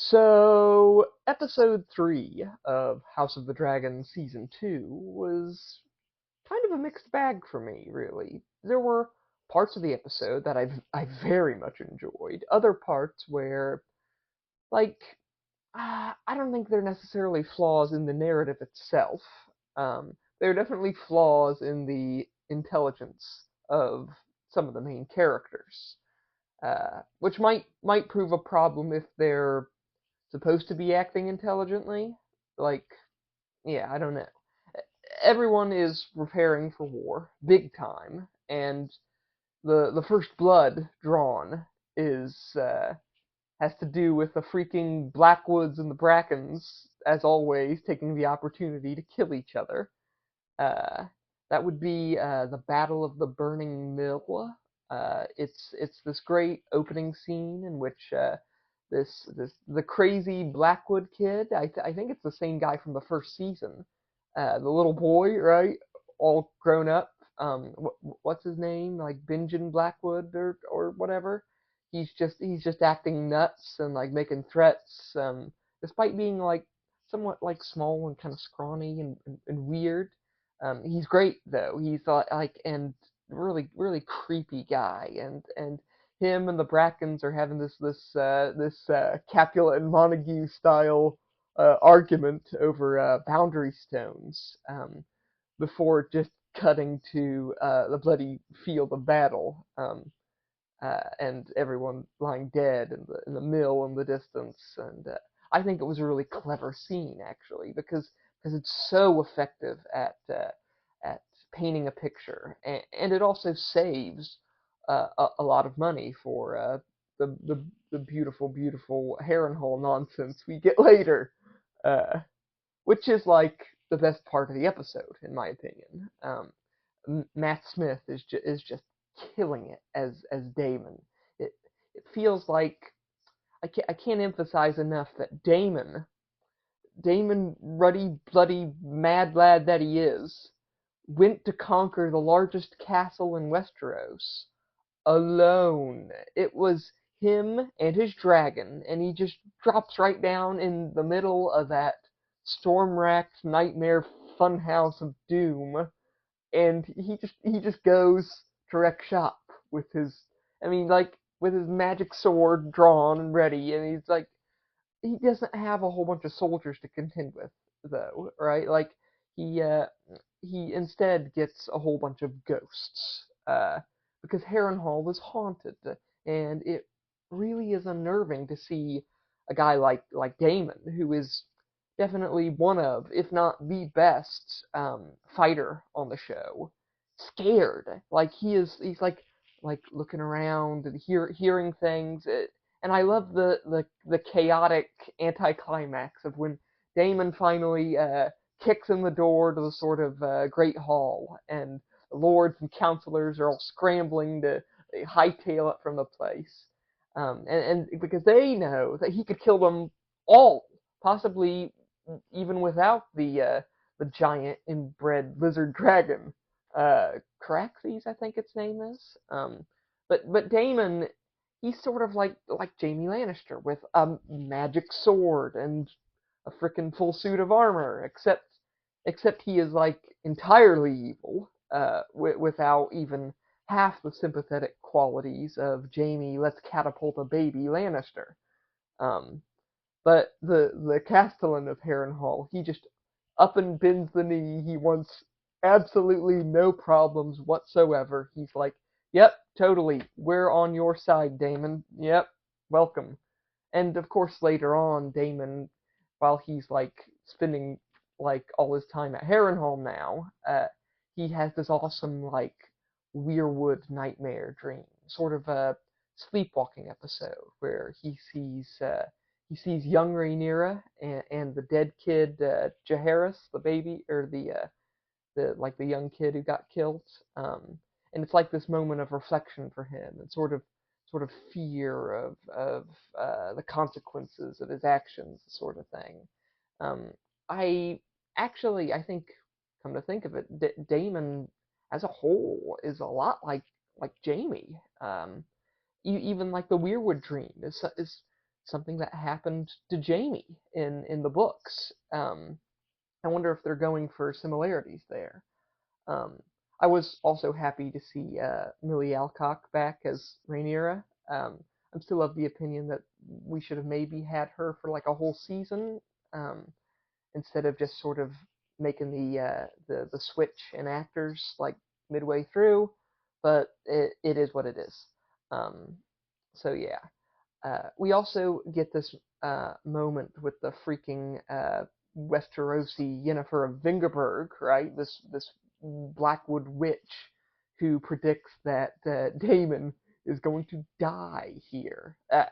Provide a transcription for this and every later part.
So, episode 3 of House of the Dragon Season 2 was kind of a mixed bag for me, really. There were parts of the episode that I very much enjoyed, other parts where, like, I don't think they're necessarily flaws in the narrative itself. There are definitely flaws in the intelligence of some of the main characters, which might prove a problem if they're supposed to be acting intelligently. Like, yeah, I don't know. Everyone is preparing for war, big time, and the first blood drawn is has to do with the freaking Blackwoods and the Brackens, as always, taking the opportunity to kill each other. Uh, that would be the Battle of the Burning Mill. It's this great opening scene in which this the crazy Blackwood kid. I think it's the same guy from the first season. The little boy, right? All grown up. What's his name? Like Benjamin Blackwood or whatever. He's just acting nuts and like making threats. Despite being like somewhat like small and kind of scrawny and weird. He's great though. He's like and really creepy guy, and him and the Brackens are having this Capulet and Montague style argument over boundary stones before just cutting to the bloody field of battle, and everyone lying dead in the mill in the distance. And I think it was a really clever scene actually because it's so effective at painting a picture, and it also saves a lot of money for the beautiful Harrenhal nonsense we get later, uh, which is like the best part of the episode in my opinion. Matt Smith is just killing it as Damon. It it feels like I can't emphasize enough that Damon, ruddy, bloody, mad lad that he is, went to conquer the largest castle in Westeros alone. It was him and his dragon, and he just drops right down in the middle of that storm-racked nightmare funhouse of doom, and he just goes to wreck shop with his, I mean, like with his magic sword drawn and ready, and he's like he doesn't have a whole bunch of soldiers to contend with, though, right? Like he uh, he instead gets a whole bunch of ghosts, because Harrenhal is haunted, and it really is unnerving to see a guy like Damon, who is definitely one of, if not the best fighter on the show, scared. Like he's like looking around and hearing things. And I love the chaotic anticlimax of when Damon finally kicks in the door to the sort of great hall, and the lords and counselors are all scrambling to hightail it from the place, and because they know that he could kill them all, possibly even without the giant inbred lizard dragon, Caraxes, I think its name is. But Damon, he's sort of like Jaime Lannister with a magic sword and a frickin' full suit of armor, except he is like entirely evil, without even half the sympathetic qualities of Jaime, let's catapult a baby Lannister. Um, but the Castellan of Harrenhal, he just up and bends the knee. He wants absolutely no problems whatsoever. He's like, "Yep, totally. We're on your side, Damon. Yep, welcome." And of course, later on, Damon, while he's like spending like all his time at Harrenhal now, he has this awesome like Weirwood nightmare dream, sort of a sleepwalking episode where he sees young Rhaenyra and the dead kid Jaehaerys, the baby or the young kid who got killed. And it's like this moment of reflection for him and sort of fear of the consequences of his actions, sort of thing. Um, I I think, come to think of it, Damon as a whole is a lot like Jaime. Even like the Weirwood dream is something that happened to Jamie in the books. I wonder if they're going for similarities there. Um, I was also happy to see Millie Alcock back as Rhaenyra. I'm still of the opinion that we should have maybe had her for like a whole season, um, instead of just sort of making the switch in actors like midway through. But it is what it is. Um, so yeah, we also get this moment with the freaking Westerosi Yennefer of Vingerberg, right? This Blackwood witch who predicts that Damon is going to die here at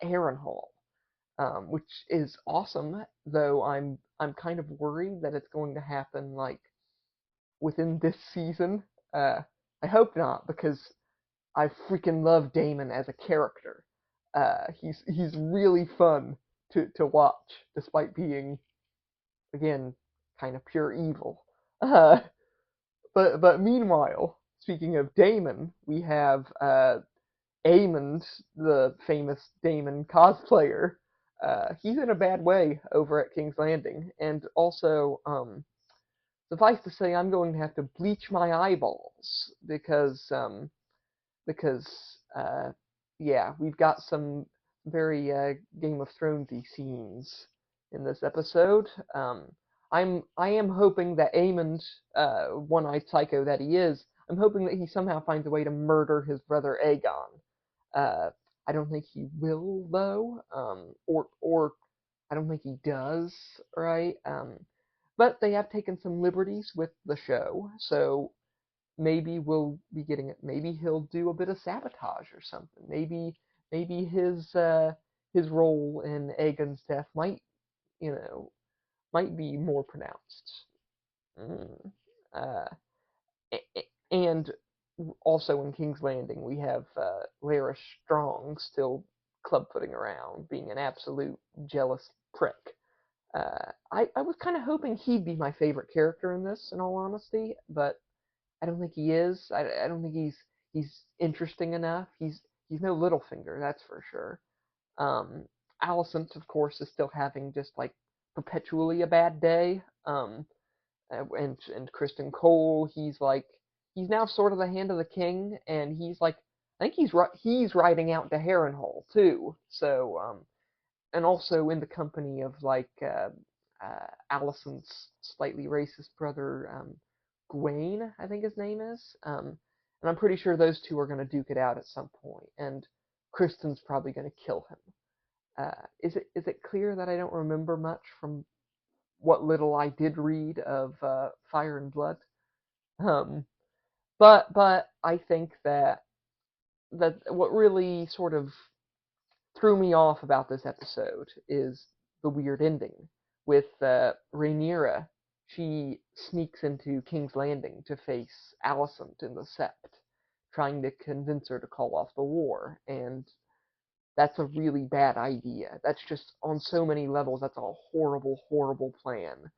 Harrenhal, which is awesome. Though I'm kind of worried that it's going to happen like within this season. Uh, I hope not, because I freaking love Damon as a character. He's really fun to watch, despite being, again, kind of pure evil. Uh, but meanwhile, speaking of Damon, we have Aemond, the famous Damon cosplayer. He's in a bad way over at King's Landing, and also, suffice to say, I'm going to have to bleach my eyeballs because yeah, we've got some very Game of Thronesy scenes in this episode. I am hoping that Aemond, one-eyed psycho that he is, I'm hoping that he somehow finds a way to murder his brother Aegon. Uh, I don't think he will though, or I don't think he does, right? But they have taken some liberties with the show, so maybe we'll be getting it. Maybe he'll do a bit of sabotage or something. Maybe his role in Aegon's death might, you know, might be more pronounced. Mm. Uh, and also in King's Landing we have Lara Strong still clubfooting around, being an absolute jealous prick. I was kind of hoping he'd be my favorite character in this, in all honesty, but I don't think he is. I don't think he's interesting enough. He's no Littlefinger, that's for sure. Um, Alicent, of course, is still having just like perpetually a bad day. And Kristen Cole, he's now sort of the hand of the king, and he's like I think he's riding out to Harrenhal too. So and also in the company of like Alicent's slightly racist brother, Gawain, I think his name is. And I'm pretty sure those two are going to duke it out at some point, and Kristen's probably going to kill him. Is it clear that I don't remember much from what little I did read of Fire and Blood? Um, but I think that what really sort of threw me off about this episode is the weird ending with Rhaenyra. She sneaks into King's Landing to face Alicent in the Sept, trying to convince her to call off the war, and that's a really bad idea. That's just on so many levels. That's a horrible, horrible plan,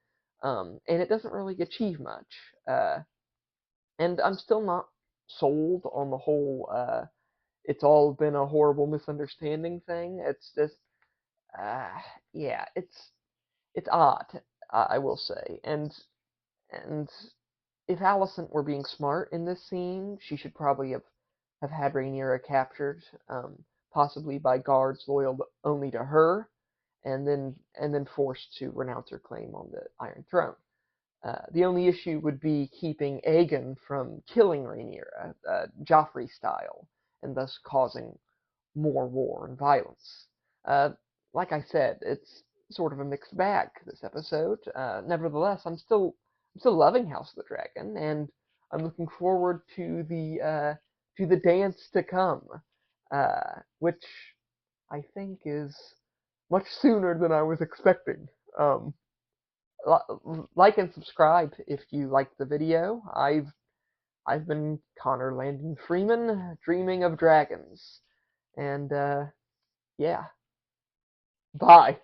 and it doesn't really achieve much. And I'm still not sold on the whole. It's all been a horrible misunderstanding thing. It's just uh, yeah, it's odd, I will say. And if Alicent were being smart in this scene, she should probably have had Rhaenyra captured, possibly by guards loyal only to her, and then forced to renounce her claim on the Iron Throne. The only issue would be keeping Aegon from killing Rhaenyra, Joffrey style, and thus causing more war and violence. Uh, like I said, it's sort of a mixed bag this episode. Nevertheless, I'm still loving House of the Dragon, and I'm looking forward to the dance to come, which I think is much sooner than I was expecting. Um, like and subscribe if you liked the video. I've been Connor Landon Freeman, dreaming of dragons, and yeah, bye.